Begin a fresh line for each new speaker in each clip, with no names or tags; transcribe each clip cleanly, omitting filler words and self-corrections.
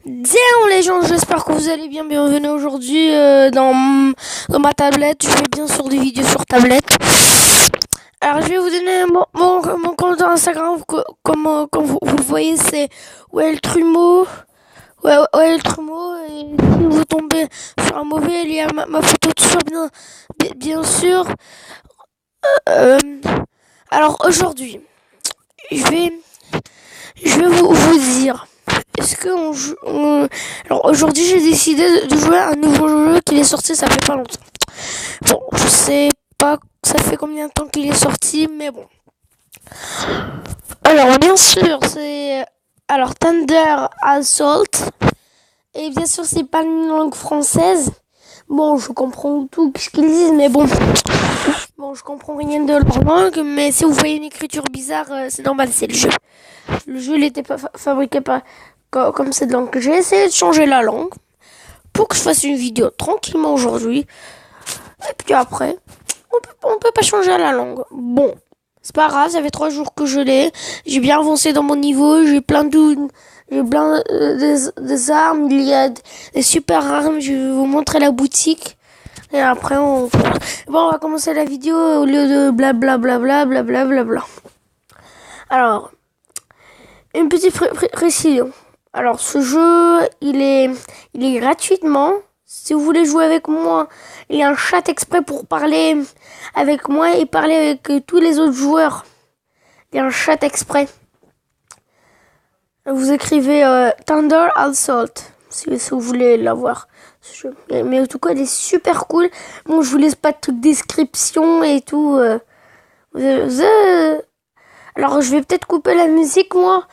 Bien les gens, j'espère que vous allez bien. Bienvenue aujourd'hui dans ma tablette. Je fais bien sûr des vidéos sur tablette. Alors je vais vous donner mon compte Instagram. Comme vous le voyez, c'est Well Trumeau. Ouais, Trumeau. Et si vous tombez sur un mauvais, il y a ma photo dessus, bien sûr. Euh, alors aujourd'hui, je vais, je vais vous dire. Est-ce que on joue Alors aujourd'hui j'ai décidé de jouer à un nouveau jeu qui est sorti, ça fait pas longtemps. Bon, je sais pas ça fait combien de temps qu'il est sorti, mais bon. Alors bien sûr c'est Thunder Assault. Et bien sûr c'est pas une langue française. Bon, je comprends tout ce qu'ils disent, mais bon, je comprends rien de leur langue. Mais si vous voyez une écriture bizarre, c'est normal, c'est le jeu. Le jeu n'était pas fabriqué comme cette langue. J'ai essayé de changer la langue pour que je fasse une vidéo tranquillement aujourd'hui. Et puis après, on peut pas changer la langue. Bon, c'est pas grave, ça fait 3 jours que je l'ai. J'ai bien avancé dans mon niveau. J'ai plein des armes. Il y a des super armes. Je vais vous montrer la boutique. Et après, on va commencer la vidéo au lieu de blablabla. Alors, une petite précision. Alors, ce jeu, il est gratuitement. Si vous voulez jouer avec moi, il y a un chat exprès pour parler avec moi et parler avec tous les autres joueurs. Il y a un chat exprès. Vous écrivez Thunder Assault si vous voulez l'avoir. Mais en tout cas, il est super cool. Bon, je vous laisse pas de description et tout. Alors, je vais peut-être couper la musique, moi.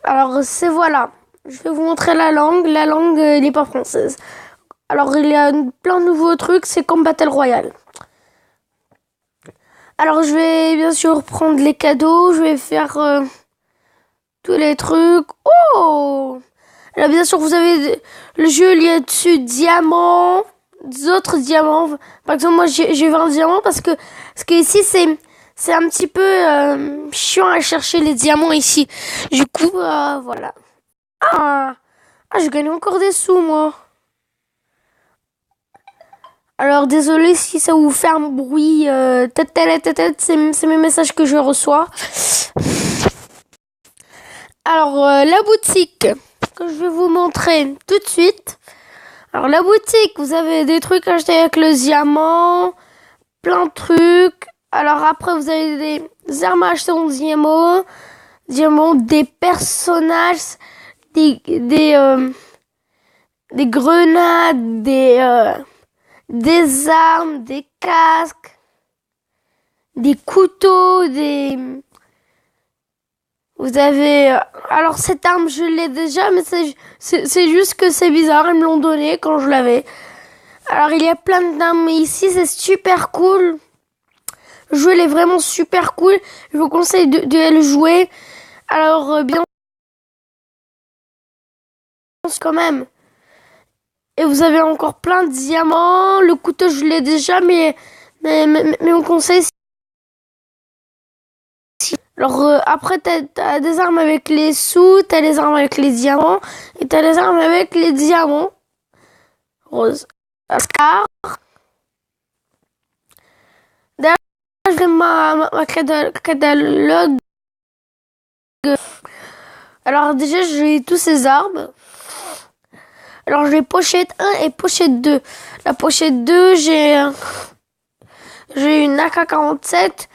Alors, voilà. Je vais vous montrer la langue. La langue, elle n'est pas française. Alors, il y a plein de nouveaux trucs. C'est comme Battle Royale. Alors, je vais bien sûr prendre les cadeaux. Je vais faire tous les trucs. Oh! Là, bien sûr, vous avez le jeu, il y a dessus diamants, d'autres diamants. Par exemple, moi, j'ai 20 diamants parce que ici, c'est un petit peu chiant à chercher les diamants ici. Du coup, voilà. Je gagne encore des sous, moi. Alors, désolé si ça vous fait un bruit. C'est mes messages que je reçois. Alors, la boutique que je vais vous montrer tout de suite. Alors, la boutique, vous avez des trucs achetés avec le diamant, plein de trucs. Alors, après, vous avez des armes acheter en diamant, des personnages, des grenades, des armes, des casques, des couteaux, Vous avez... Alors, cette arme, je l'ai déjà, mais c'est juste que c'est bizarre. Ils me l'ont donné quand je l'avais. Alors, il y a plein d'armes ici. C'est super cool. Le jeu, il est vraiment super cool. Je vous conseille de le jouer. Alors, bien quand même. Et vous avez encore plein de diamants. Le couteau, je l'ai déjà, mais on conseille... Alors après t'as des armes avec les sous, t'as les armes avec les diamants et t'as les armes avec les diamants rose. Scar. D'ailleurs, je vais ma catalogue. Alors déjà j'ai tous ces armes. Alors j'ai pochette 1 et pochette 2. La pochette 2 j'ai une AK-47.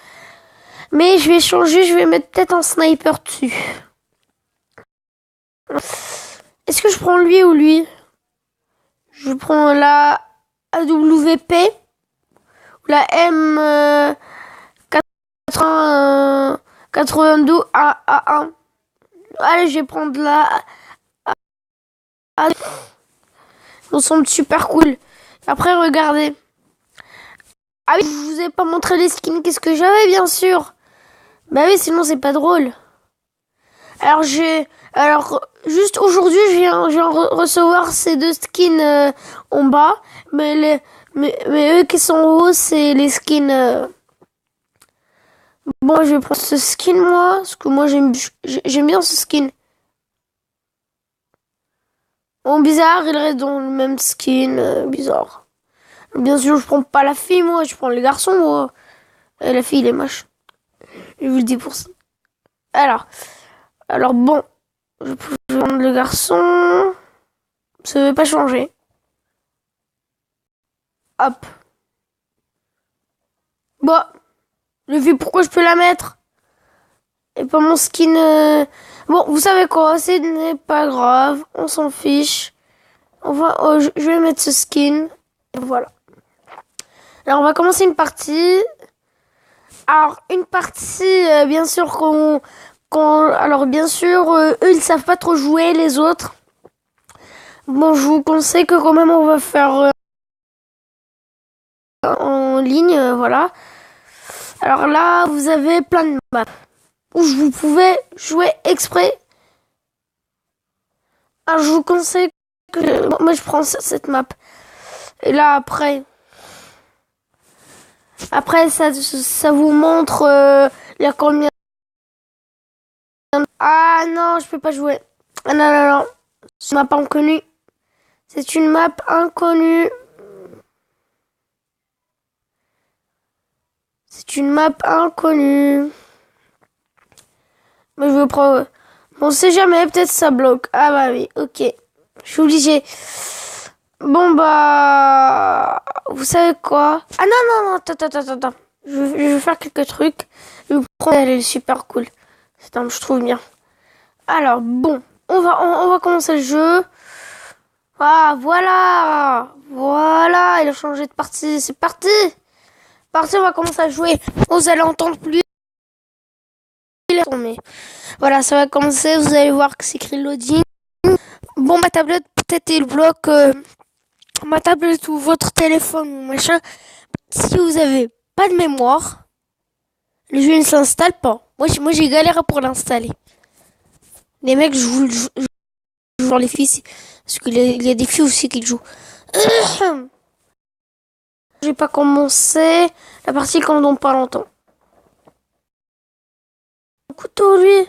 Mais je vais changer, je vais mettre peut-être un sniper dessus. Est-ce que je prends lui ou lui? Je prends la AWP ou la M82 A1. Allez, je vais prendre la A. Ils sont super cool. Après, regardez. Ah oui, je vous ai pas montré les skins. Qu'est-ce que j'avais, bien sûr. Bah oui, sinon c'est pas drôle. Alors juste aujourd'hui, je viens recevoir ces 2 skins en bas, mais eux qui sont en haut, c'est les skins. Bon, je vais prendre ce skin moi, parce que moi j'aime bien ce skin. Bon, bizarre, il reste dans le même skin. Bizarre. Bien sûr, je prends pas la fille, moi. Je prends les garçons, moi. Et la fille, il est moche. Je vous le dis pour ça. Alors bon. Je vais prendre le garçon. Ça ne veut pas changer. Hop. Bon. Le fille, pourquoi je peux la mettre? Et pas mon skin. Bon, vous savez quoi? Ce n'est pas grave. On s'en fiche. Je vais mettre ce skin. Et voilà. Alors, on va commencer une partie. Alors, une partie, bien sûr, alors, bien sûr, eux, ils savent pas trop jouer, les autres. Bon, je vous conseille que quand même, on va faire en ligne, voilà. Alors là, vous avez plein de maps où vous pouvez jouer exprès. Alors, je vous conseille que... Bon, moi, je prends cette map. Et là, après, ça vous montre il y a combien... Ah non, je peux pas jouer. Ah non, non, non. C'est une map inconnue. C'est une map inconnue. C'est une map inconnue. Mais je veux prendre... On sait jamais, peut-être ça bloque. Ah bah oui, ok. Je suis obligée. Bon bah... Vous savez quoi? Ah non, non, non, attends. Je vais faire quelques trucs. Je vais prendre, elle est super cool. Je trouve bien. Alors, bon. On va commencer le jeu. Ah, voilà. Voilà, il a changé de partie. C'est parti. On va commencer à jouer. Vous allez entendre plus. Mais voilà, ça va commencer. Vous allez voir que c'est écrit loading. Bon, ma tablette, peut-être il bloque ma tablette ou votre téléphone ou machin. Si vous avez pas de mémoire, le jeu ne s'installe pas. Moi j'ai galéré pour l'installer. Les mecs, je joue les filles, parce qu'il y a des filles aussi qui jouent. J'ai pas commencé la partie pendant pas longtemps. Couteau, lui.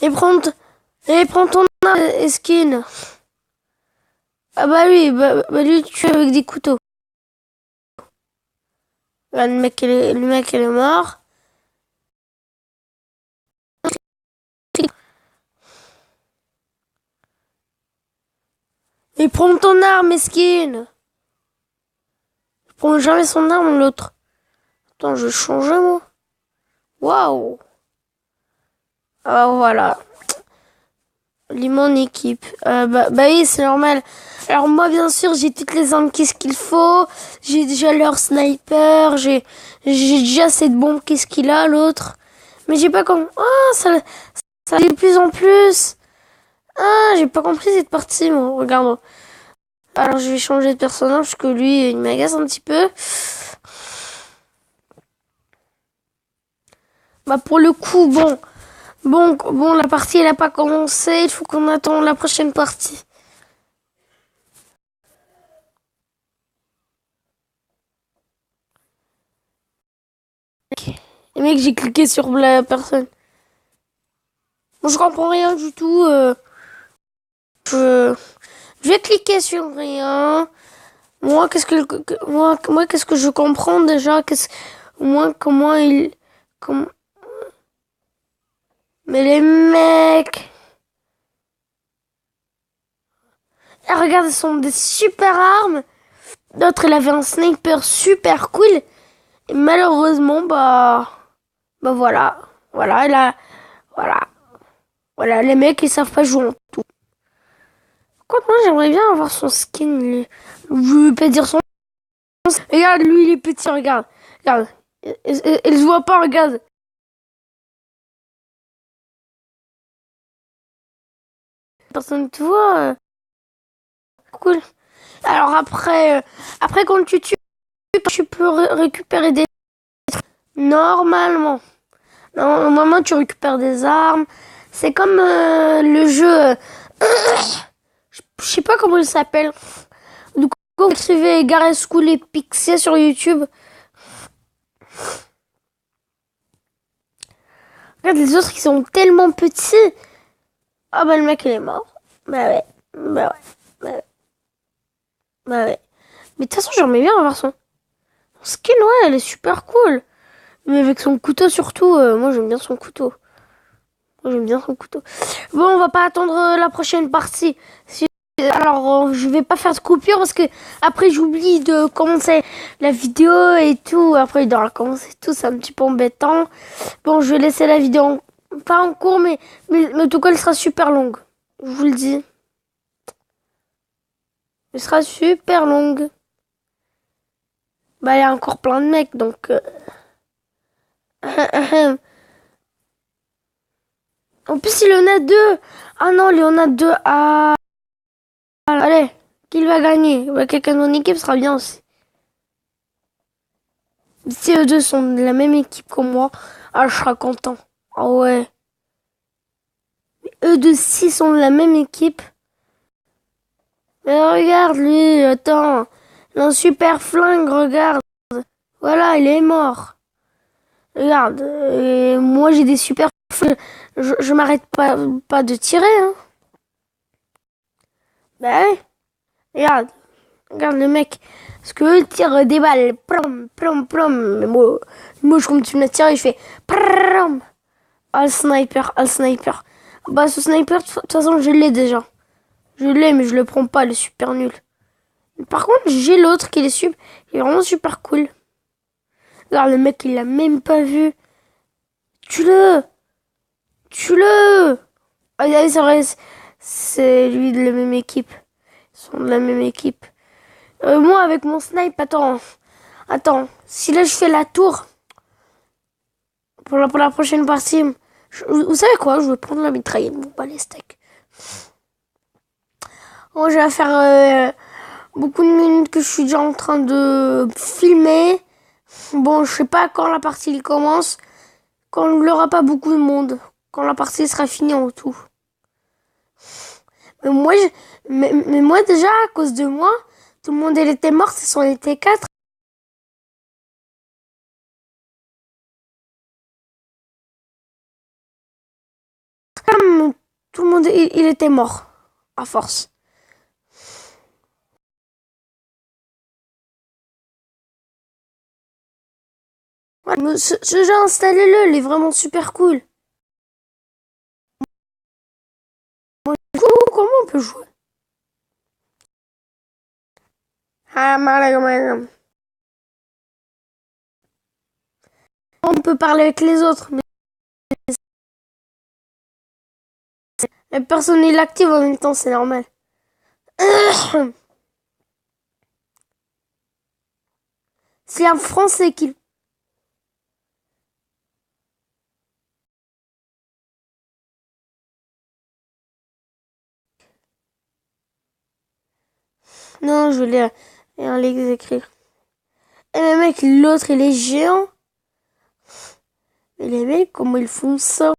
Et prends ton arme et skin. Ah bah lui, lui tu es avec des couteaux. Là, le mec il est mort. Et prends ton arme et skin. Je prends jamais son arme l'autre. Attends, je vais changer moi. Waouh. Ah voilà. Mon équipe. Bah oui, c'est normal. Alors moi, bien sûr, j'ai toutes les armes qu'est-ce qu'il faut. J'ai déjà leur sniper. J'ai déjà cette bombe qu'est-ce qu'il a l'autre. Mais j'ai pas comme... Ah, ça de plus en plus. Ah, j'ai pas compris cette partie, moi. Regarde. Alors, je vais changer de personnage parce que lui, il m'agace un petit peu. Bah pour le coup, bon, la partie elle a pas commencé, il faut qu'on attende la prochaine partie. Et mec, j'ai cliqué sur la personne. Bon, je comprends rien du tout. Je vais cliquer sur rien. Moi, qu'est-ce que je comprends déjà? Comment il... Mais les mecs... Ah, regarde, ce sont des super armes. L'autre, il avait un sniper super cool. Et malheureusement, bah voilà. Voilà, les mecs, ils savent pas jouer en tout. Quoi, moi, j'aimerais bien avoir son skin. Je vais pas dire son... Regarde, lui, il est petit, regarde. Il se voit pas, regarde. Personne te voit. Cool. Alors après quand tu tues, tu peux récupérer des... Normalement. Normalement, tu récupères des armes. C'est comme le jeu... je sais pas comment il s'appelle. Du coup, vous écrivez Gareth School et Pixie sur YouTube. Regarde, les autres, ils sont tellement petits. Ah bah le mec, il est mort. Bah ouais. Bah ouais. Bah ouais. Bah ouais. Mais de toute façon, j'aimerais bien avoir son skin, ouais, elle est super cool. Mais avec son couteau surtout, moi j'aime bien son couteau. Moi j'aime bien son couteau. Bon, on va pas attendre la prochaine partie. Alors, je vais pas faire de coupure parce que après j'oublie de commencer la vidéo et tout. Après, il doit recommencer tout, c'est un petit peu embêtant. Bon, je vais laisser la vidéo pas en cours, mais en tout cas, elle sera super longue. Je vous le dis. Elle sera super longue. Bah, il y a encore plein de mecs, donc... En plus, il y en a deux. Ah non, il y en a deux. Ah, allez, qui va gagner? Bah, quelqu'un de mon équipe sera bien aussi. Si eux deux sont de la même équipe que moi, ah, je serai content. Ah ouais. Eux deux, s'ils sont de la même équipe. Mais regarde lui, attends. Il a un super flingue, regarde. Voilà, il est mort. Regarde, moi j'ai des super flingues. Je m'arrête pas de tirer, hein. Bah ouais. Regarde le mec. Parce que eux tirent des balles. Plom, plom, plom. Mais moi je continue à tirer, je fais plom. Ah, le sniper, ah, le sniper. Bah, ce sniper, de toute façon, je l'ai déjà. Je l'ai, mais je le prends pas, il est super nul. Par contre, j'ai l'autre qui il est vraiment super cool. Regarde, le mec, il l'a même pas vu. Tue-le! Tue-le! Ah, c'est vrai, c'est lui de la même équipe. Ils sont de la même équipe. Moi, avec mon snipe, attends. Si là, je fais la tour, pour la prochaine partie, vous savez quoi? Je vais prendre la mitraillette, mon balai steak. Moi, je vais faire beaucoup de minutes que je suis déjà en train de filmer. Bon, je sais pas quand la partie commence. Quand il n'y aura pas beaucoup de monde. Quand la partie sera finie en tout. Mais moi déjà, à cause de moi, tout le monde il était mort, ce sont les T4. Comme tout le monde il était mort. À force. Ouais, mais ce jeu, installez-le, il est vraiment super cool. Du coup, comment on peut jouer? Ah, on peut parler avec les autres, mais personne n'est active en même temps, c'est normal. C'est un Français qui... Non, je vais les écrire. Et le mec, l'autre, il est géant. Et les mecs, comment ils font ça?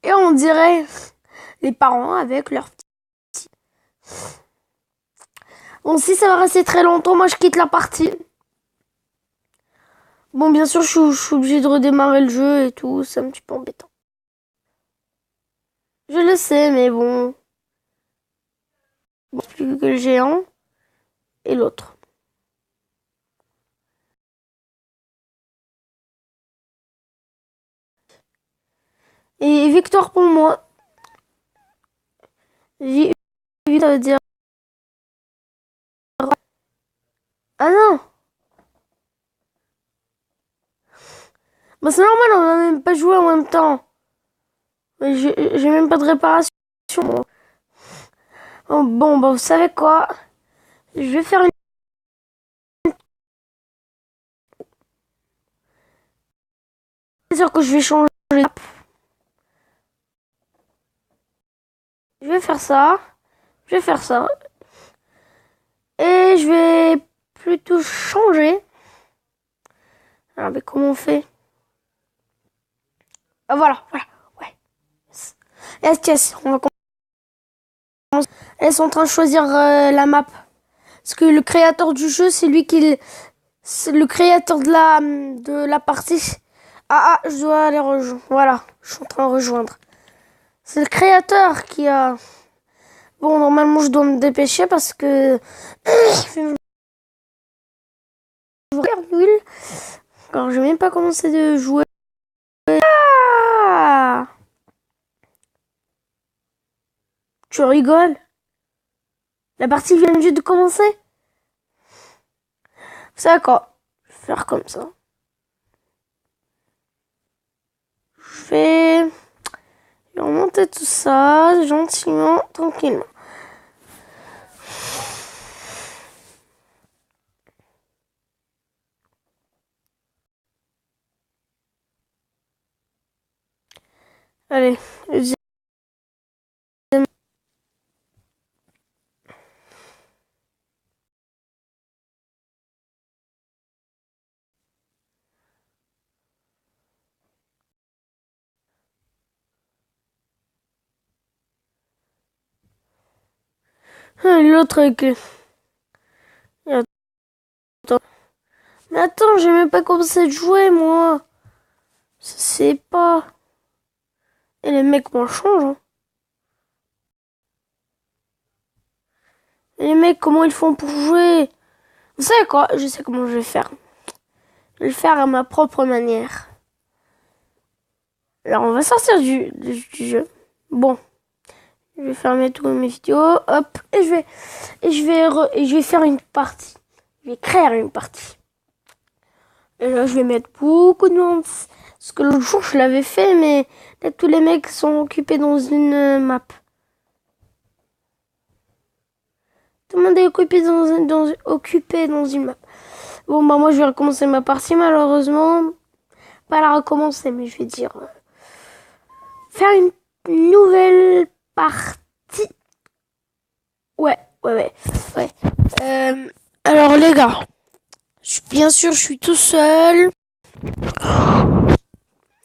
Et on dirait les parents avec leurs petits. Bon, si ça va rester très longtemps, moi je quitte la partie. Bon, bien sûr, je suis obligée de redémarrer le jeu et tout. C'est un petit peu embêtant. Je le sais, mais bon. Bon, plus que le géant et l'autre. Et victoire pour moi. Ça veut dire... Ah non! Bah c'est normal, on n'a même pas joué en même temps. J'ai même pas de réparation. Oh, bon, bah vous savez quoi? Je vais faire une... C'est sûr que je vais changer. Je vais faire ça. Je vais faire ça. Et je vais plutôt changer. Alors, mais comment on fait? Ah, voilà. Ouais. Yes, on va commencer. Elles sont en train de choisir la map. Parce que le créateur du jeu, c'est lui qui... C'est le créateur de la partie. Ah, je dois aller rejoindre. Voilà, je suis en train de rejoindre. C'est le créateur qui a... Bon, normalement, je dois me dépêcher parce que je vais nul. Alors, je vais même pas commencé de jouer. Ah, tu rigoles? La partie vient juste de commencer. Vous savez quoi? Je vais faire comme ça. Je vais remonter tout ça gentiment, tranquillement. Allez, le deuxième. L'autre avec... Attends. Mais attends, j'ai même pas commencé de jouer, moi. Ça c'est pas... Et les mecs m'en changent, hein. Et les mecs, comment ils font pour jouer? Vous savez quoi? Je sais comment je vais faire. Je vais le faire à ma propre manière. Alors, on va sortir du jeu. Bon. Je vais fermer toutes mes vidéos. Hop. Et je vais faire une partie. Je vais créer une partie. Et là, je vais mettre beaucoup de monde. Parce que l'autre jour, je l'avais fait, mais là, tous les mecs sont occupés dans une map. Tout le monde est occupé dans une map. Bon, bah, moi, je vais recommencer ma partie, malheureusement. Pas la recommencer, mais je vais dire... faire une nouvelle partie. Ouais. Alors, les gars, bien sûr, je suis tout seul.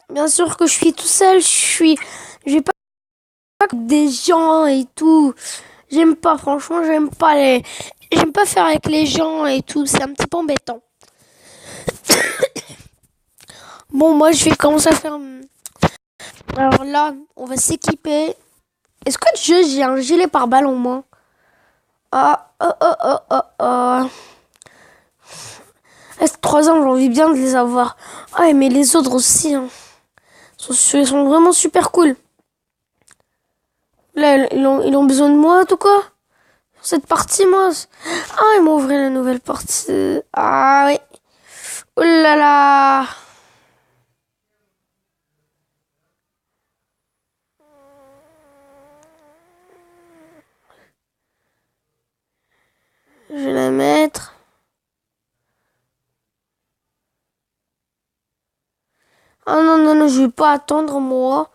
Bien sûr que je suis tout seul. Je vais pas des gens et tout. J'aime pas, franchement, j'aime pas faire avec les gens et tout. C'est un petit peu embêtant. Bon, moi, je vais commencer à faire... Alors là, on va s'équiper. Est-ce que j'ai un gilet pare-balles en moins? S3 ans, j'ai envie bien de les avoir. Ah, mais les autres aussi, hein. Ils sont vraiment super cool. Là, ils ont besoin de moi, tout quoi. Cette partie, moi. Ah, ils m'ont ouvert la nouvelle partie. Ah, oui. Oh là là. Je vais la mettre. Ah non, je vais pas attendre, moi.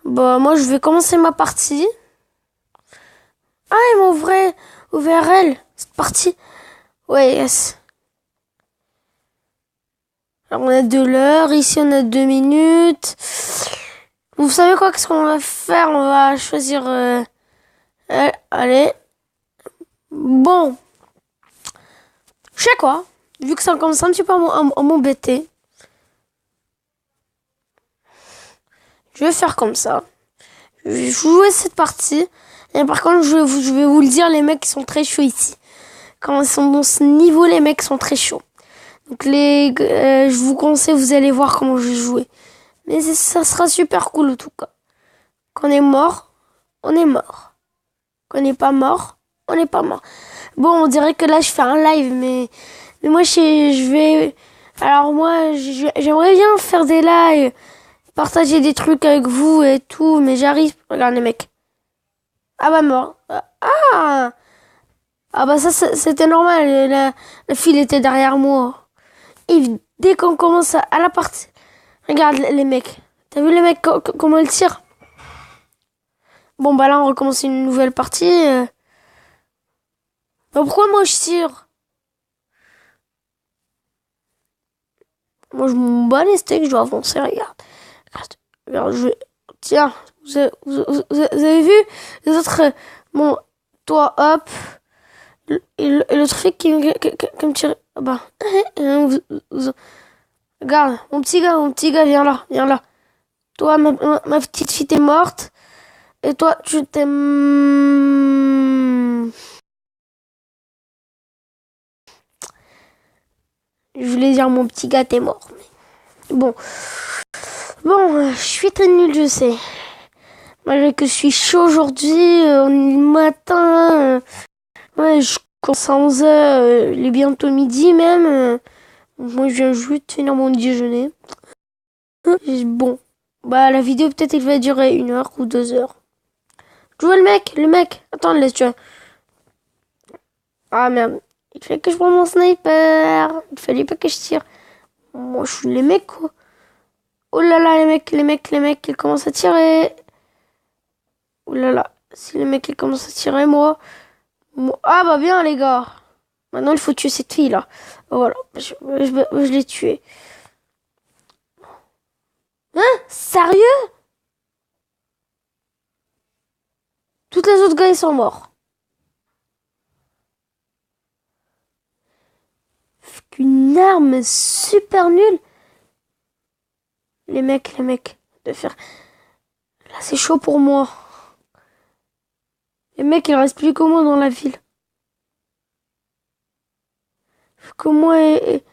Bah, moi, je vais commencer ma partie. Ah, ils m'ont ouvert elle, cette partie. Ouais, yes. Alors, on a de l'heure. Ici, on a 2 minutes. Vous savez quoi? Qu'est-ce qu'on va faire? On va choisir... allez. Bon. Je sais quoi? Vu que ça commence un petit peu à m'embêter. Je vais faire comme ça. Je vais jouer cette partie. Et par contre, je vais vous le dire, les mecs sont très chauds ici. Quand ils sont dans ce niveau, les mecs sont très chauds. Donc je vous conseille, vous allez voir comment je vais jouer. Mais ça sera super cool en tout cas. Quand on est mort, on est mort. Quand on n'est pas mort, on n'est pas mort. Bon, on dirait que là, je fais un live, mais moi, je vais... Alors moi, j'aimerais bien faire des lives, partager des trucs avec vous et tout, mais j'arrive... Regarde les mecs. Ah bah mort. Ah bah ça, c'était normal, la file était derrière moi. Et dès qu'on commence à la partie... Regarde les mecs. T'as vu les mecs comment ils tirent? Bon bah là, on recommence une nouvelle partie. Mais pourquoi moi je tire? Moi je m'en bats les steaks, je dois avancer, regarde. Regarde, tiens, vous avez vu les autres... Bon, toi, hop. Et l'autre fille qui me tire... Ah bah... Regarde, mon petit gars, viens là. Toi, ma petite fille, t'es morte. Et toi, tu t'aimes... Je voulais dire mon petit gars t'es mort. Mais... Bon. Bon, je suis très nulle, je sais. Malgré que je suis chaud aujourd'hui, on est le matin. Ouais, je commence à 11h, il est bientôt midi même. Moi, je viens juste de finir mon déjeuner. Bon, bah la vidéo peut-être elle va durer 1 heure ou 2 heures. Tu vois le mec. Attends, laisse tu vois. Ah merde, il fallait que je prenne mon sniper. Il fallait pas que je tire. Moi, je suis les mecs quoi. Oh là là, les mecs, ils commencent à tirer. Oh là là, si les mecs ils commencent à tirer, ah bah bien les gars. Maintenant il faut tuer cette fille là. Voilà, je l'ai tuée. Hein? Sérieux? Toutes les autres gars ils sont morts. Une arme super nulle. Les mecs, de faire... Là c'est chaud pour moi. Les mecs il reste plus que moi dans la ville. Comment est...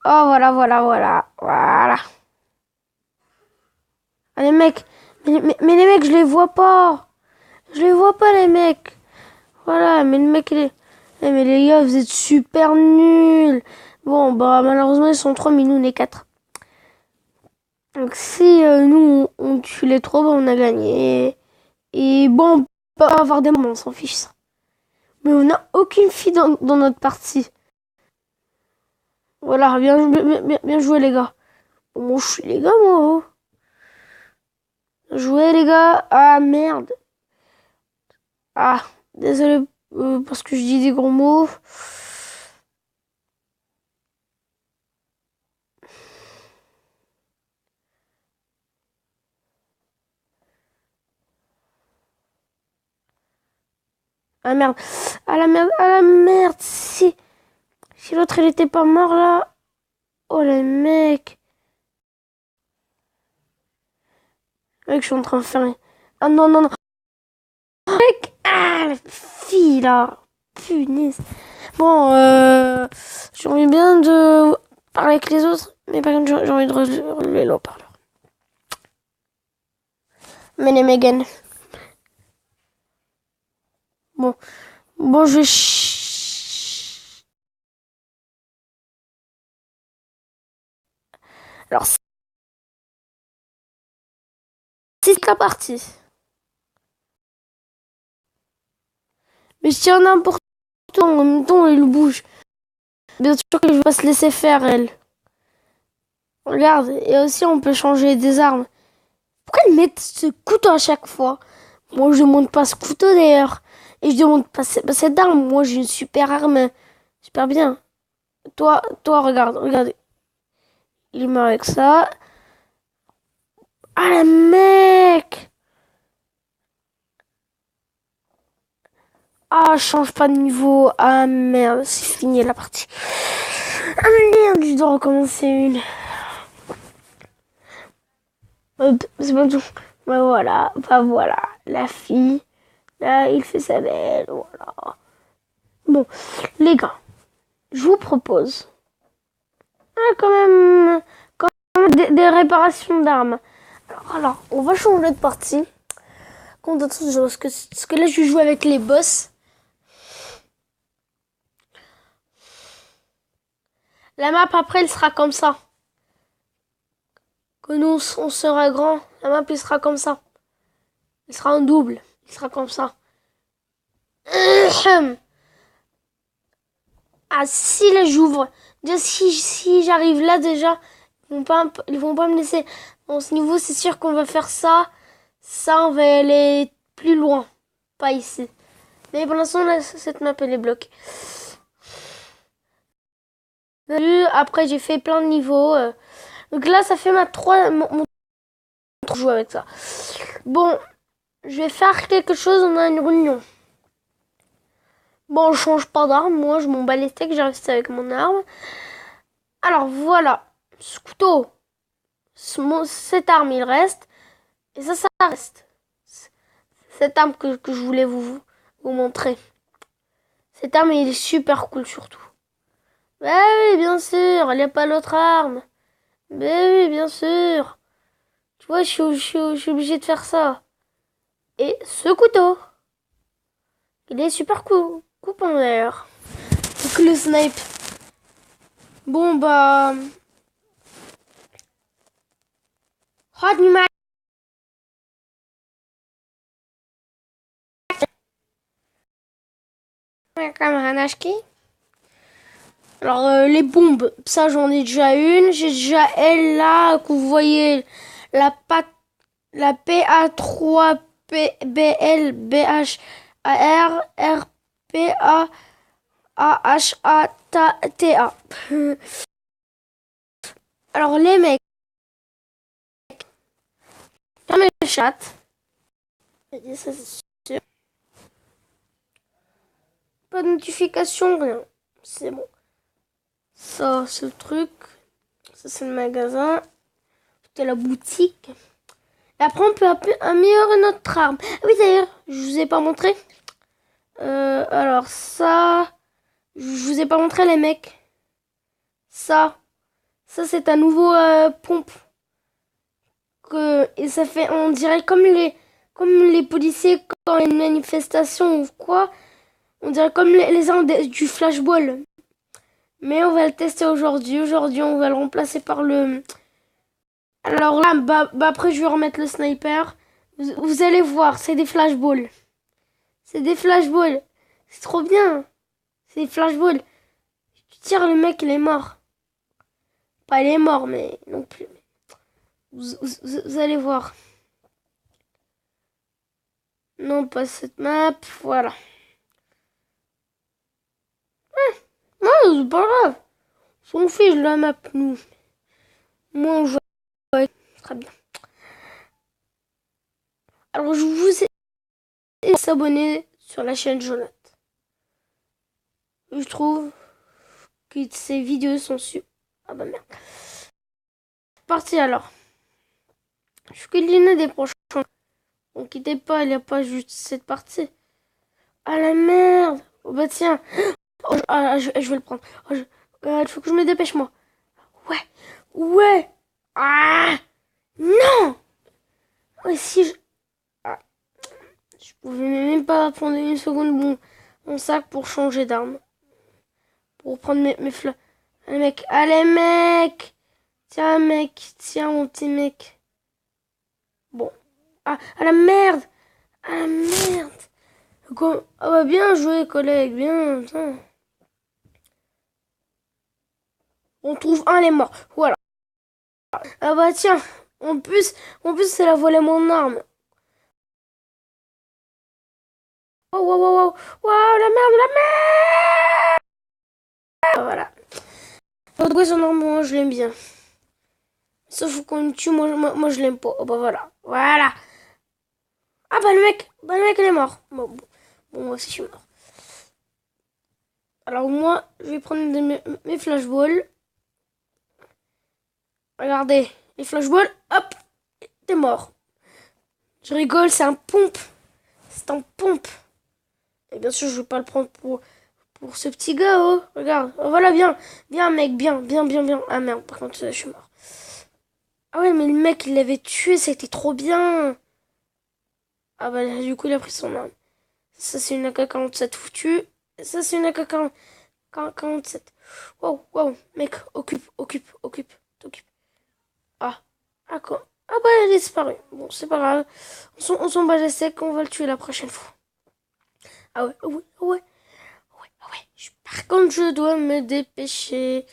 Oh voilà. Ah, les mecs. Mais les mecs, je les vois pas. Je les vois pas, les mecs. Voilà, mais le mec, mais les gars, vous êtes super nuls. Bon, bah, malheureusement, ils sont 3, mais nous, on est 4. Donc, si nous, on tue les 3, bah, on a gagné. Et bon, on peut avoir des moments, on s'en fiche, ça. Mais on n'a aucune fille dans notre partie. Voilà, bien joué, les gars. Moi, je suis les gars, moi. Jouer les gars. Ah merde. Ah, désolé parce que je dis des gros mots. Ah merde. Ah la merde. Si l'autre il était pas mort là. Oh les mecs. Mec, je suis en train de faire. Ah non. Mec. Ah la fille là. Punaise. Bon, j'ai envie bien de parler avec les autres, mais par contre, j'ai envie de relever l'eau-parleur. Mais les Megan. Bon, je vais... Alors, c'est la partie. Mais je tire n'importe où, en même temps, il bouge. Bien sûr que je vais pas se laisser faire, elle. Regarde, et aussi on peut changer des armes. Pourquoi ils mettent ce couteau à chaque fois? Moi, je demande pas ce couteau d'ailleurs. Et je demande pas cette arme. Moi, j'ai une super arme. Super bien. Toi, regarde. Il meurt avec ça. Ah, le mec! Ah, je change pas de niveau. Ah, merde, c'est fini la partie. Ah, merde, je dois recommencer une. C'est pas tout. Bah voilà. La fille. Là, il fait sa belle. Voilà. Bon, les gars, je vous propose quand même des réparations d'armes. Alors, on va changer de partie. Parce que là, je joue avec les boss. La map, après, elle sera comme ça. Quand nous, on sera grand, la map, elle sera comme ça. Elle sera en double. Il sera comme ça. Ah, si là, j'ouvre. Déjà, si j'arrive là, déjà, ils vont pas me laisser. Dans ce niveau, c'est sûr qu'on va faire ça. Ça, on va aller plus loin. Pas ici. Mais pour l'instant, cette map, elle est bloquée. Après, j'ai fait plein de niveaux. Donc là, ça fait mon jouer avec ça. Bon, je vais faire quelque chose. On a une réunion. Bon, je change pas d'arme. Moi, je m'en bats les steaks. J'ai resté avec mon arme. Alors, voilà. Ce couteau. Cette arme, il reste. Et ça reste. cette arme que je voulais vous montrer. Cette arme, il est super cool surtout. Bah oui, bien sûr, il n'y a pas l'autre arme. Bah oui, bien sûr. Tu vois, je suis obligé de faire ça. Et ce couteau, il est super cool. Coupant d'ailleurs. Donc le snipe. Bon bah... Chodźmy ma camarade. Alors les bombes, ça j'en ai déjà une. J'ai déjà elle là que vous voyez, la PA3BL BHAR RPAAHATA. Alors les mecs, dans le chat, ça c'est sûr. Pas de notification, rien. C'est bon. Ça c'est le truc. Ça c'est le magasin. C'est la boutique. Et après on peut améliorer notre arme. Ah oui d'ailleurs, je vous ai pas montré. Alors ça, je vous ai pas montré les mecs. Ça c'est un nouveau pompe. Et ça fait, on dirait comme les policiers quand il y a une manifestation ou quoi. On dirait comme les armes du flashball. Mais on va le tester aujourd'hui. Aujourd'hui on va le remplacer par le... Alors là, après je vais remettre le sniper. Vous allez voir, c'est des flashballs. C'est des flashballs. C'est trop bien. C'est des flashballs. Tu tires, le mec, il est mort. Pas il est mort, mais non plus. Vous allez voir. Non, pas cette map. Voilà. Non, c'est pas grave. On s'en fiche de la map, nous. Moi, on joue. Très bien. Alors, je vous ai s'abonner sur la chaîne Jonathan. Je trouve que ces vidéos sont super. Ah bah merde. Parti alors. Je suis que l'une des prochains. Donc quittez pas, il n'y a pas juste cette partie. Ah la merde. Oh bah tiens. Oh, je vais le prendre. Oh, il faut que je me dépêche moi. Ouais. Ouais. Ah. Non. Ouais, si je... Ah. Je pouvais même pas prendre une seconde mon sac pour changer d'arme. Pour prendre mes fleurs. Allez mec. Allez mec. Tiens mec. Tiens mon petit mec. Bon. Ah la merde. Ah la merde. Ah bah bien joué collègue. Bien. Tiens. On trouve un, les morts. Voilà. Ah bah tiens. En plus, c'est la volée mon arme. Oh, wow, wow, wow. Wow, la merde, la merde. Voilà. Votre son arme, moi, je l'aime bien. Sauf qu'on me tue, moi je l'aime pas. Oh bah voilà. Voilà. Ah bah le mec, il est mort. Bon, moi aussi je suis mort. Alors moi, je vais prendre mes flashballs. Regardez, les flashballs, hop, t'es mort. Je rigole, c'est un pompe. C'est un pompe. Et bien sûr, je vais pas le prendre pour ce petit gars, oh. Regarde, oh, voilà, viens. Viens, mec, bien. Ah merde, par contre, je suis mort. Ah ouais, mais le mec, il l'avait tué, c'était trop bien. Ah bah, du coup, il a pris son arme. Ça, c'est une AK-47 foutue. Ça, c'est une AK-47. Wow, mec, occupe, t'occupe. Ah, quoi. Ah bah, elle a disparu. Bon, c'est pas grave. On s'en bat les steaks, on va le tuer la prochaine fois. Ah ouais. Par contre, je dois me dépêcher.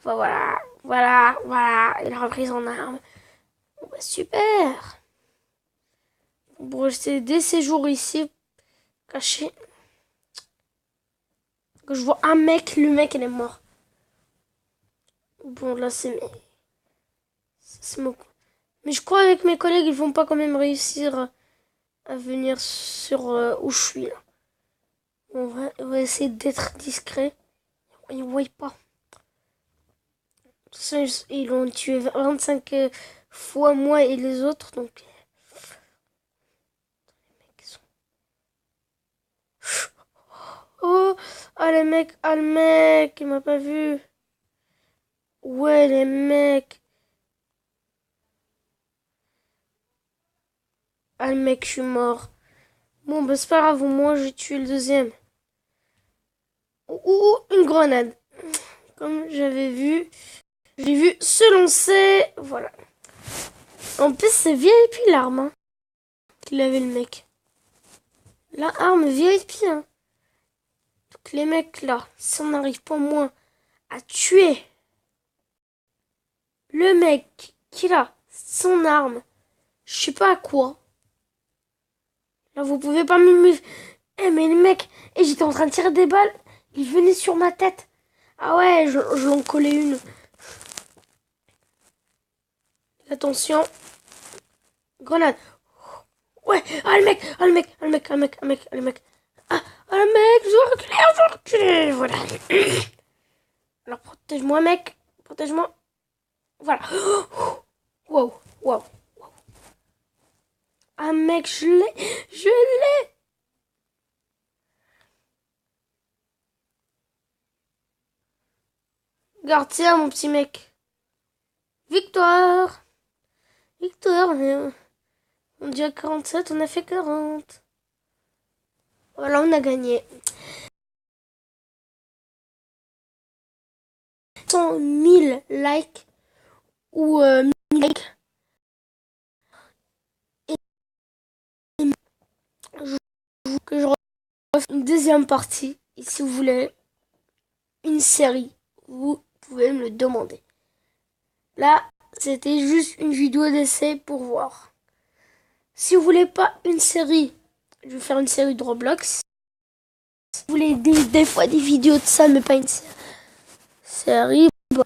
Voilà. Il a repris son arme. Bon, bah, super. Bon, c'est des séjours ici, cachés. Que je vois un mec, le mec, il est mort. Bon, là, c'est mon... Mais je crois avec mes collègues, ils vont pas quand même réussir à venir sur où je suis, là. On va essayer d'être discret. Ils ne voient pas. Ils l'ont tué 25 fois moi et les autres, donc... les mecs. Ah, le mec, il m'a pas vu. Ouais, les mecs. Ah, le mec, je suis mort. Bon, bah, c'est pas grave, au moins, j'ai tué le deuxième. Ou une grenade. Comme j'avais vu. J'ai vu se lancer. Voilà. En plus, c'est VIP l'arme hein, qu'il avait le mec. La arme VIP. Hein. Donc les mecs là, si on n'arrive pas moins à tuer le mec qui a son arme, je sais pas à quoi. Là, vous pouvez pas me... Eh, mais le mec, et j'étais en train de tirer des balles, il venait sur ma tête. Ah ouais, je l'en collais une. Attention. Grenade. Ouais, ah le mec, ah le mec, ah le mec, ah le mec, ah le mec, ah le mec. Ah le mec, je dois reculer, voilà. Alors protège-moi mec, protège-moi. Voilà. Wow, wow. Ah mec, je l'ai. Garde, tiens mon petit mec. Victoire. Victoire. On dit à 47, on a fait 40. Voilà, on a gagné. 100 000 likes ou 1000 likes. Et que je refasse une deuxième partie. Et si vous voulez une série, vous pouvez me le demander. Là, c'était juste une vidéo d'essai pour voir. Si vous voulez pas une série, je vais faire une série de Roblox. Si vous voulez des fois des vidéos de ça, mais pas une série. Bon.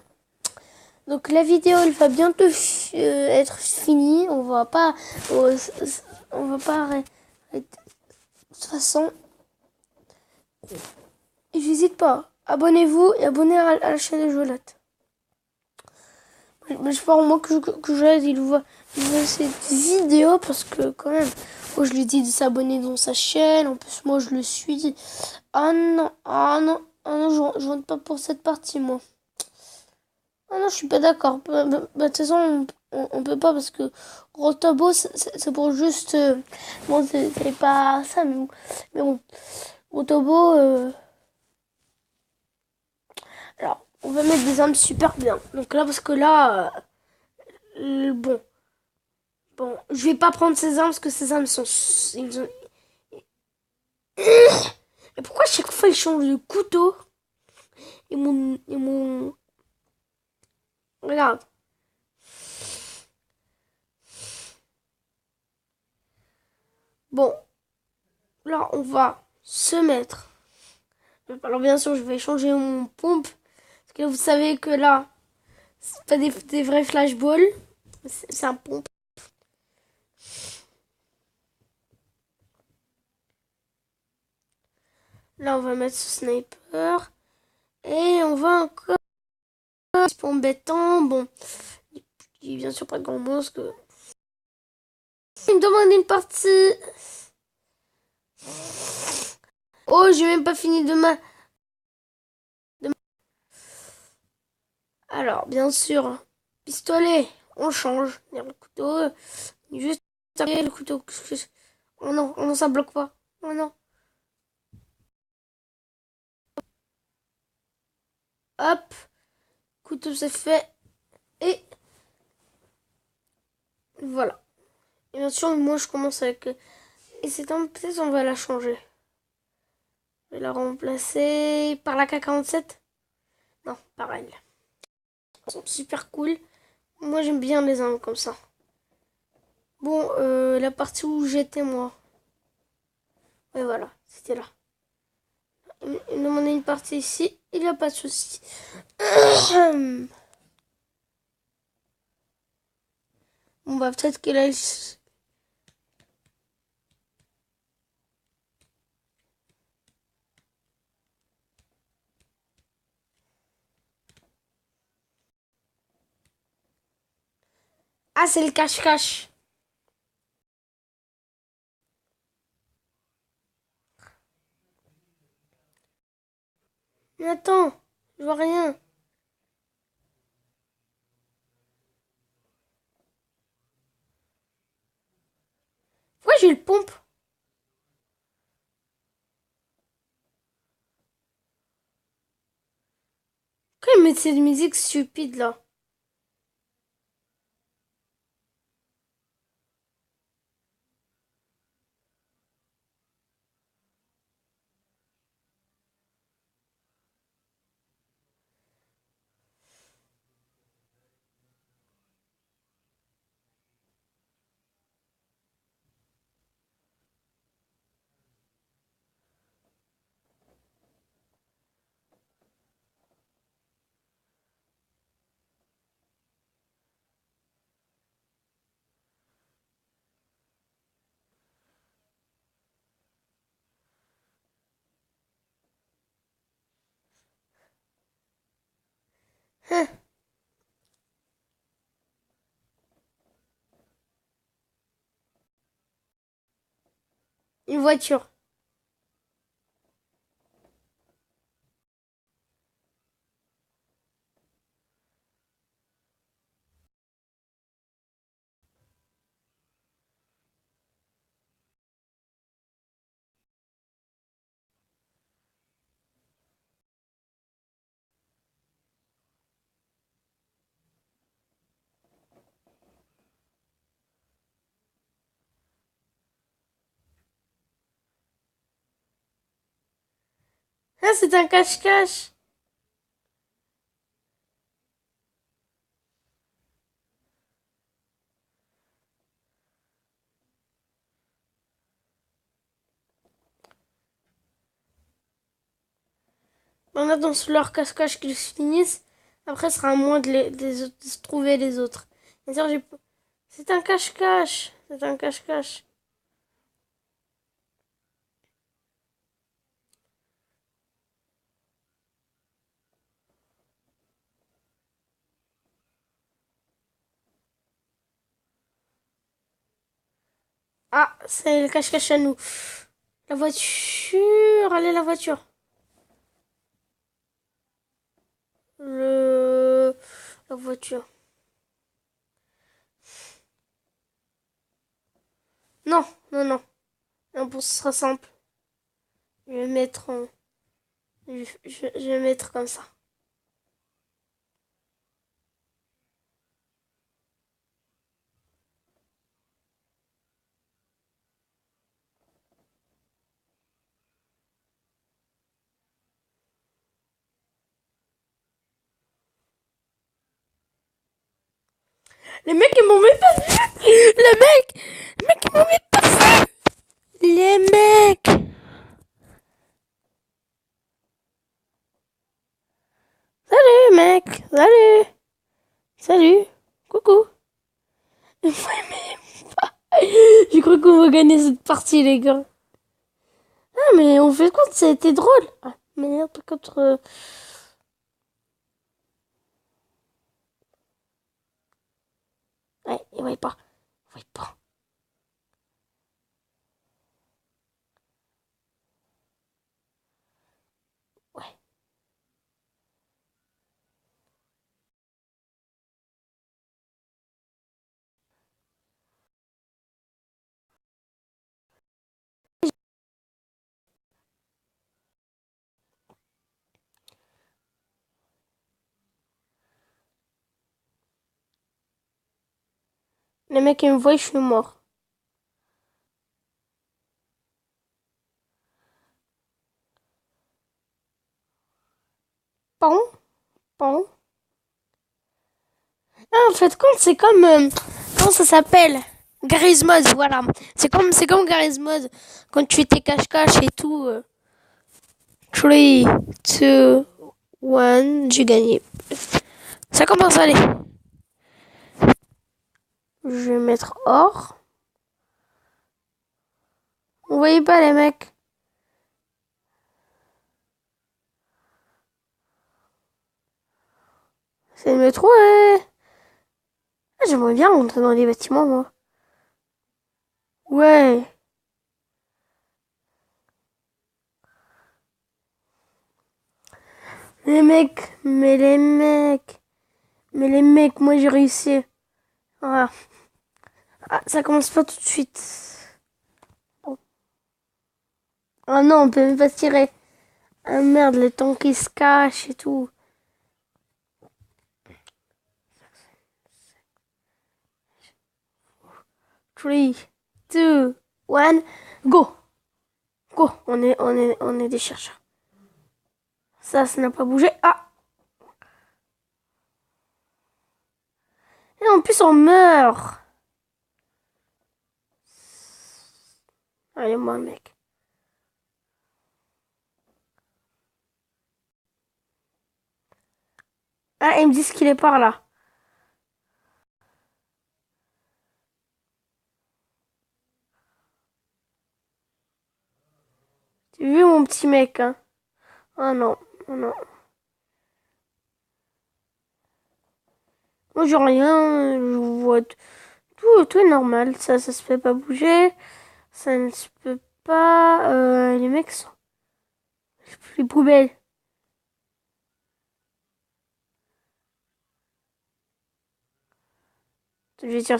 Donc la vidéo, elle va bientôt être finie. On va pas arrêter. De toute façon, n'hésite pas. Abonnez-vous et abonnez à la chaîne de Jolate. Mais je parle moi que Jolate il voit cette vidéo parce que quand même, moi je lui dis de s'abonner dans sa chaîne. En plus moi je le suis. Ah non, ah non, ah non, je rentre pas pour cette partie moi. Ah non, je suis pas d'accord. De toute façon, on peut pas parce que Rotobo c'est pour juste. Bon, c'est pas ça, mais bon. Rotobo. Alors, on va mettre des armes super bien. Donc là, parce que là, bon, je vais pas prendre ces armes parce que ces armes sont, ils ont... Et pourquoi chaque fois ils changent de couteau et mon, regarde. Bon, là, on va se mettre. Alors bien sûr, je vais changer mon pompe parce que vous savez que là, c'est pas des vrais flashballs, c'est un pompe. Là, on va mettre ce sniper. Et on va encore... C'est pas embêtant. Bon. Il bien sûr pas de grand monstre. Il me demande une partie. Oh, j'ai même pas fini de ma... Alors, bien sûr, pistolet, on change. Le couteau, juste le couteau. Oh non, ça bloque pas. Oh non. Hop, couteau c'est fait. Et voilà. Et bien sûr, moi je commence avec... Et c'est un peut-être on va la changer. Je vais la remplacer par la K47. Non, pareil. Ils sont super cool. Moi j'aime bien les armes comme ça. Bon, la partie où j'étais moi. Ouais voilà, c'était là. Il me demandait une partie ici, il n'y a pas de souci. On va peut-être qu'il aille... Ah, c'est le cache-cache. Mais attends, je vois rien. Pourquoi j'ai le pompe? Pourquoi ils mettent cette musique stupide là? Hein, une voiture. Ah, c'est un cache-cache. On attend sur leur cache-cache qu'ils finissent. Après, ce sera à moi des autres, de se trouver les autres. Bien sûr, c'est un cache-cache. C'est un cache-cache. Ah, c'est le cache-cache à nous. La voiture. Allez, la voiture. Le... La voiture. Non, non, non. Non, pour ce sera simple. Je vais mettre en... je vais mettre comme ça. Les mecs, ils m'ont même pas vu. Les mecs, ils m'ont même pas vu. Les mecs. Salut, mec. Salut. Salut. Coucou. Ouais, mais pas. J'ai cru qu'on va gagner cette partie, les gars. Ah, mais on fait compte, ça a été drôle. Ah, merde, par contre... Ouais, il voyait pas. Il voyait pas. Ouais. Les mecs, ils me voient, je suis mort. Pardon? Pardon? Ah, en fait, compte, c'est comme... comment ça s'appelle? Garry's Mod, voilà. C'est comme Garry's Mod. Quand tu fais tes cache-cache et tout. 3, 2, 1, j'ai gagné. Ça commence à aller. Je vais mettre or. Vous voyez pas les mecs? C'est le métro, ouais. Ah, j'aimerais bien rentrer dans les bâtiments, moi. Ouais. Mais les mecs, moi j'ai réussi. Voilà. Ah, ça commence pas tout de suite. Bon. Ah non, on peut même pas se tirer. Ah merde, le temps qui se cache et tout. 3, 2, 1, go! Go! On est des chercheurs. Ça n'a pas bougé. Ah! Et en plus, on meurt. Allez, moi, mec. Ah, ils me disent qu'il est par là. Tu as vu mon petit mec, hein? Oh non, oh non. Moi, j'ai rien. Je vois tout est normal. Ça se fait pas bouger. Ça ne se peut pas. Les mecs sont les poubelles. Je vais dire.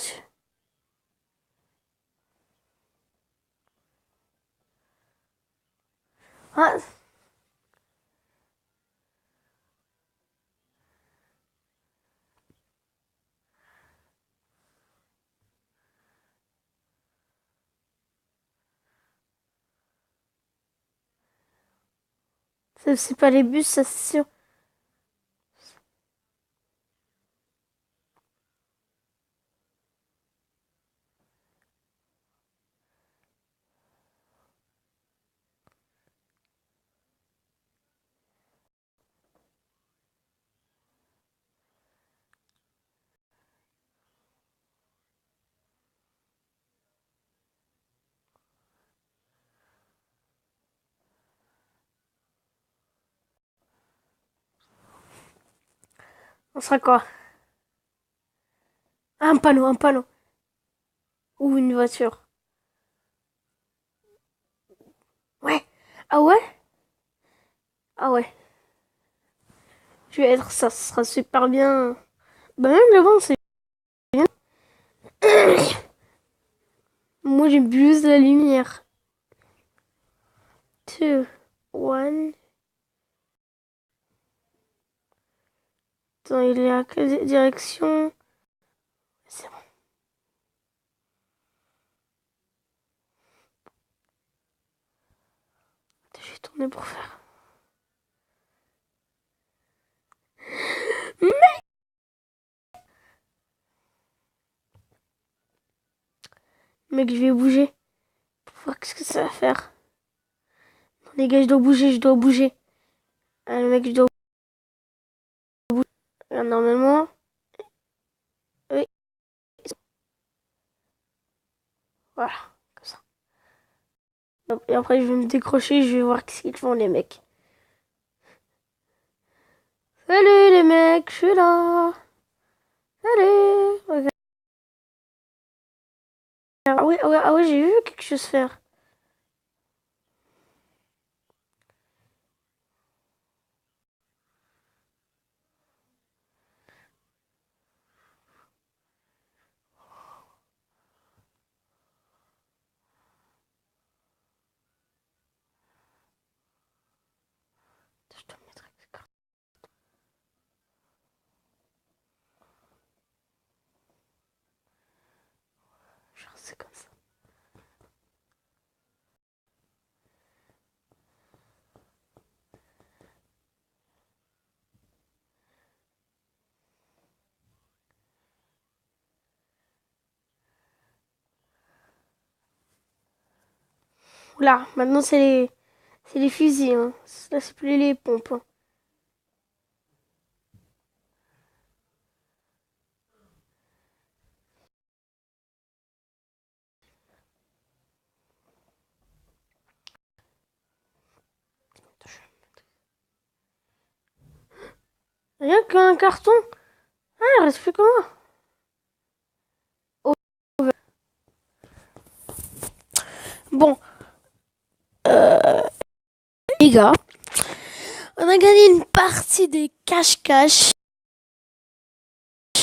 Ah, ça, c'est pas les bus, ça c'est sûr. On sera quoi? Ah, un panneau, un panneau. Ou une voiture. Ouais. Ah ouais? Ah ouais. Je vais être ça, ce sera super bien. Bah même le vent, c'est bien. Moi, j'aime juste la lumière. 2, 1. Attends, il est à quelle direction? C'est bon. Je vais tourner pour faire. Mec, je vais bouger. Pour voir qu'est-ce que ça va faire. Non, les gars, je dois bouger, je dois bouger. Ah, le mec, je dois bouger. Normalement. Oui. Voilà. Comme ça. Et après, je vais me décrocher, je vais voir qu'est-ce qu'ils font, les mecs. Salut, les mecs, je suis là. Salut. Regarde. Ah ouais, ah ouais, ah ouais, j'ai vu quelque chose faire. Je dois me mettre avec ce carte. Genre, c'est comme ça. Oula, maintenant c'est les fusils, hein. Là, c'est plus les pompes, hein. Rien qu'un carton. Ah, il reste plus que moi. Oh. Bon, les gars, On a gagné une partie de cache-cache.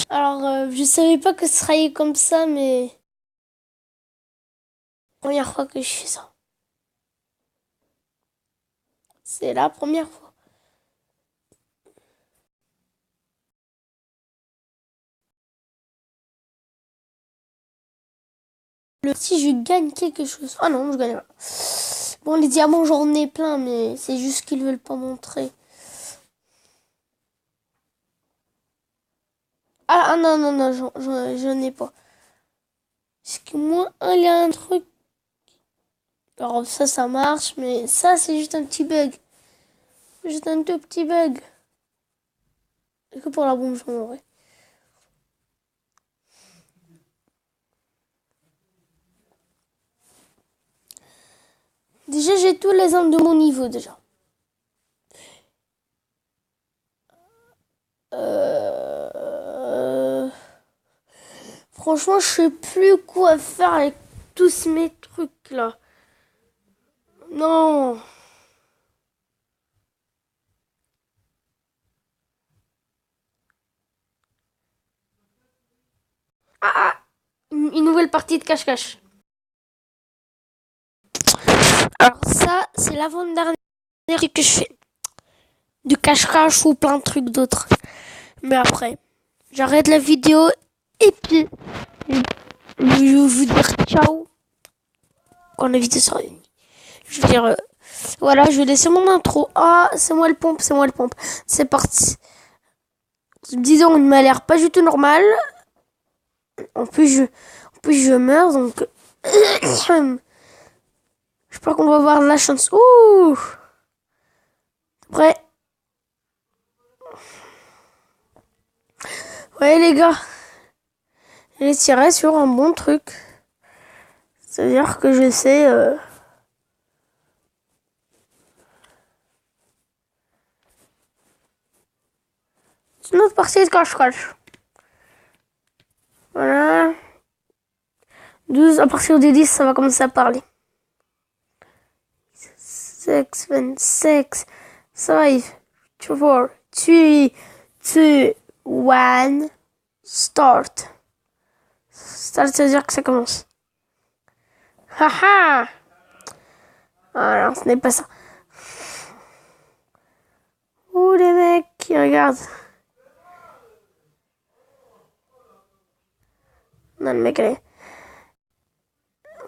Alors, je savais pas que ce serait comme ça, mais première fois que je fais ça. C'est la première fois. Si je gagne quelque chose. Ah non, je gagne pas. Bon, les diamants, j'en ai plein, mais c'est juste qu'ils veulent pas montrer. Ah non, non, non, j'en ai pas. Parce que moi, il y a un truc. Alors ça marche, mais ça, c'est juste un petit bug. Juste un tout petit bug. Et que pour la bombe, j'en aurais. Déjà, j'ai tous les armes de mon niveau, déjà. Franchement, je sais plus quoi faire avec tous mes trucs, là. Non. Ah, une nouvelle partie de cache-cache. Alors ça, c'est l'avant-dernière que je fais. Du cache-cache ou plein de trucs d'autres. Mais après, j'arrête la vidéo et puis je vais vous dire ciao quand la vidéo sera finie. Je veux dire, voilà, je vais laisser mon intro. Ah, c'est moi le pompe, c'est moi le pompe. C'est parti. Disons, il m'a l'air pas du tout normal. En plus, je meurs, donc... J'espère qu'on va avoir de la chance. Ouh! Après... Ouais, les gars. J'ai tiré sur un bon truc. C'est-à-dire que je sais... C'est une autre partie de cache-cache. Voilà. 12, à partir de 10, ça va commencer à parler. 6, 26, 5, 4, 3, 2, 1, start. Start, ça veut dire que ça commence. Haha! Ah non, ce n'est pas ça. Ouh, les mecs qui regardent. Non, le mec, allez.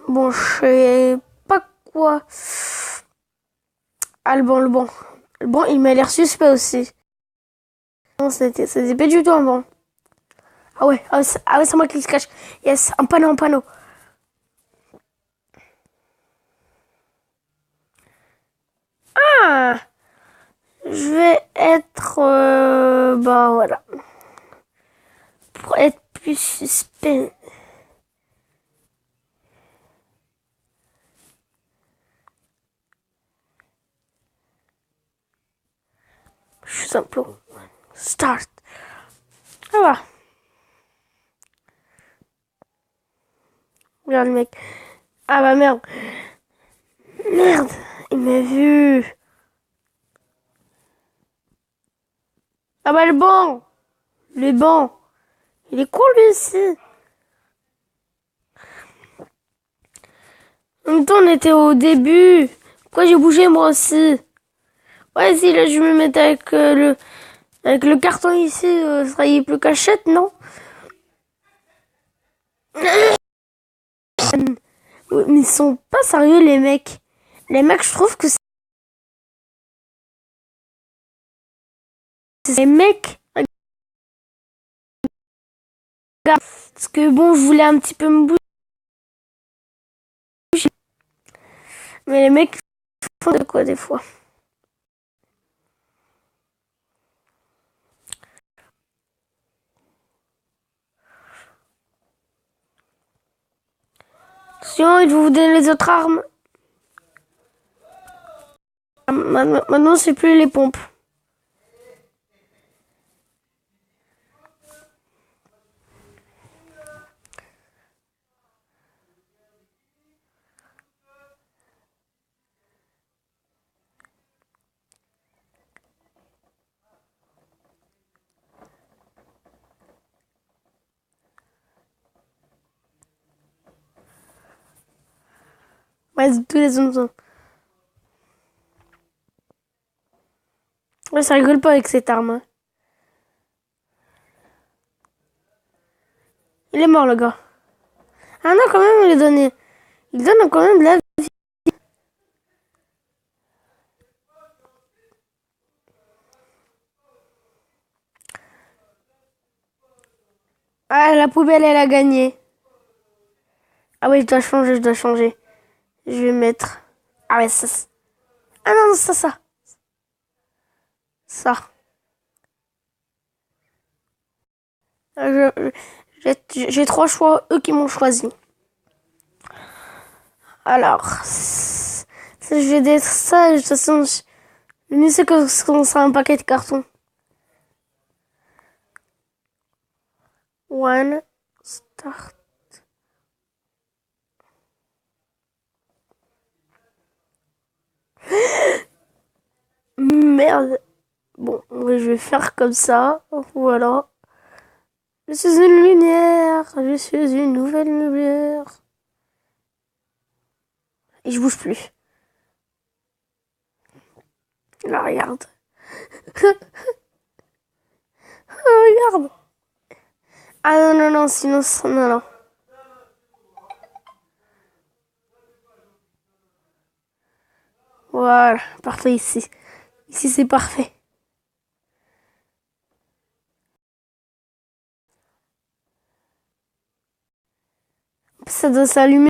Bon, je sais pas quoi. Ah, le bon. Le bon, il m'a l'air suspect aussi. Non, c'était pas du tout un bon. Ah ouais, c'est moi qui se cache. Yes, un panneau. Ah! Je vais être... bah voilà. Pour être plus suspect. Je suis simple. Start. Ah bah. Regarde le mec. Ah bah merde. Merde. Il m'a vu. Ah bah le banc. Le banc. Il est cool lui aussi. En même temps on était au début. Pourquoi j'ai bougé moi aussi? Ouais si là je vais me mettre avec le carton ici, ça serait plus cachette, non? Mais ils sont pas sérieux les mecs. Les mecs, je trouve que c'est les mecs. Parce que bon, je voulais un petit peu me bouger. Mais les mecs font de quoi des fois. Sinon, il faut vous donner les autres armes. Maintenant, c'est plus les pompes. reste tous les zombies. Ouais, ça rigole pas avec cette arme. Hein. Il est mort, le gars. Ah non, quand même, il est donné. Il donne quand même de la vie. Ah, la poubelle, elle a gagné. Ah oui, je dois changer, je dois changer. Je vais mettre... Ah ouais, ça... Ah non, ça. Ça. J'ai trois choix, eux qui m'ont choisi. Alors... Je vais être ça, de toute façon... Le mieux, c'est que ce sera un paquet de cartons. One... Start... Merde. Bon, je vais faire comme ça. Voilà. Je suis une lumière. Je suis une nouvelle lumière. Et je bouge plus. Là, regarde. Regarde. Ah non, sinon, non. Voilà, parfait ici. Ici, c'est parfait. Ça doit s'allumer.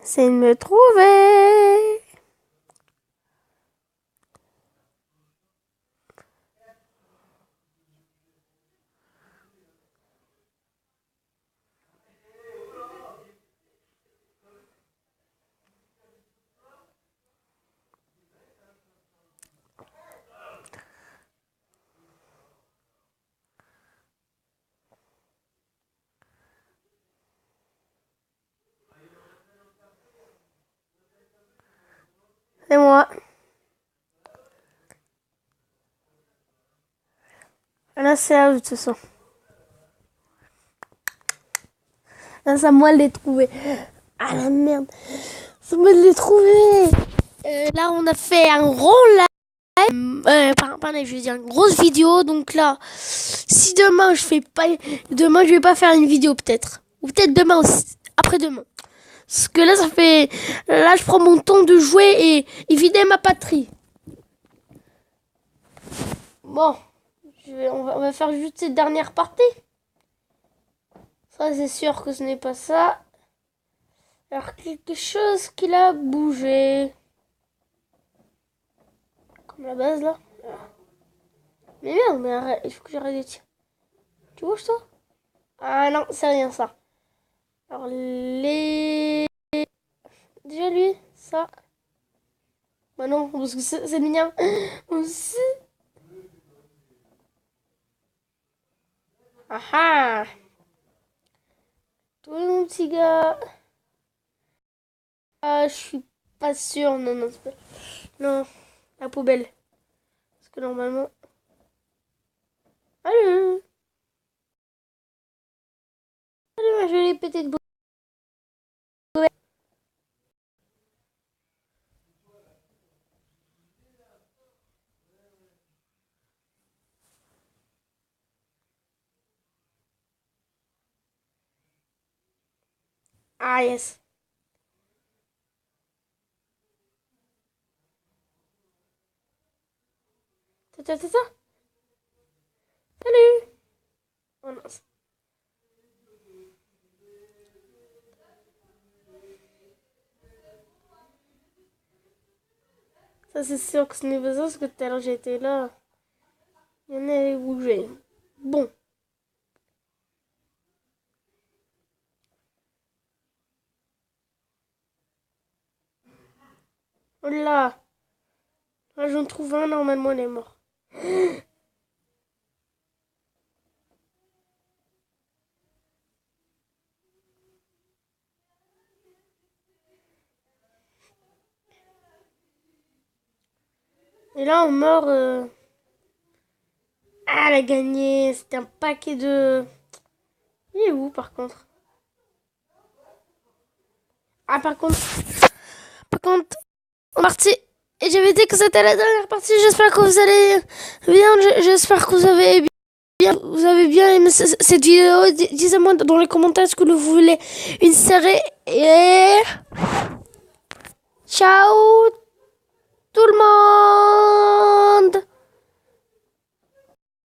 C'est de me trouver. C'est moi. Là, c'est à eux, de toute façon. Là, c'est à moi de les trouver. Ah la merde. C'est à moi de les trouver. Là, on a fait un gros live. Pas live, je veux dire une grosse vidéo. Donc là, si demain, je fais pas... Demain, je vais pas faire une vidéo, peut-être. Ou peut-être demain aussi. Après-demain. Parce que là, ça fait... Là, je prends mon temps de jouer et vider ma batterie. Bon. On va faire juste cette dernière partie. Ça, c'est sûr que ce n'est pas ça. Alors, quelque chose qui a bougé. Comme la base, là. Mais merde, mais arrête, il faut que j'arrête de tirer. Tu bouges, toi? Ah non, c'est rien, ça. Alors, Déjà, lui, ça... Bah non, parce que c'est mignon. Aussi. Ah ah. Toi, mon petit gars. Ah, je suis pas sûre. Non, c'est pas... Non, la poubelle. Parce que normalement... Allez. Allez, je vais les péter de boue. Ah, yes. Ça. Salut. Oh non. Ça, c'est sûr que ce n'est pas ça, parce que tout à l'heure j'étais là. Il y en a bougé. Bon. Oh là. Là, j'en trouve un, normalement, il est mort. Et là, on meurt. Ah, elle a gagné. C'était un paquet de. Il est où, par contre? Ah, par contre, on est parti. Et j'avais dit que c'était la dernière partie. J'espère que vous allez bien. J'espère que vous avez bien aimé cette vidéo. Dites-moi dans les commentaires ce que vous voulez une série. Et ciao.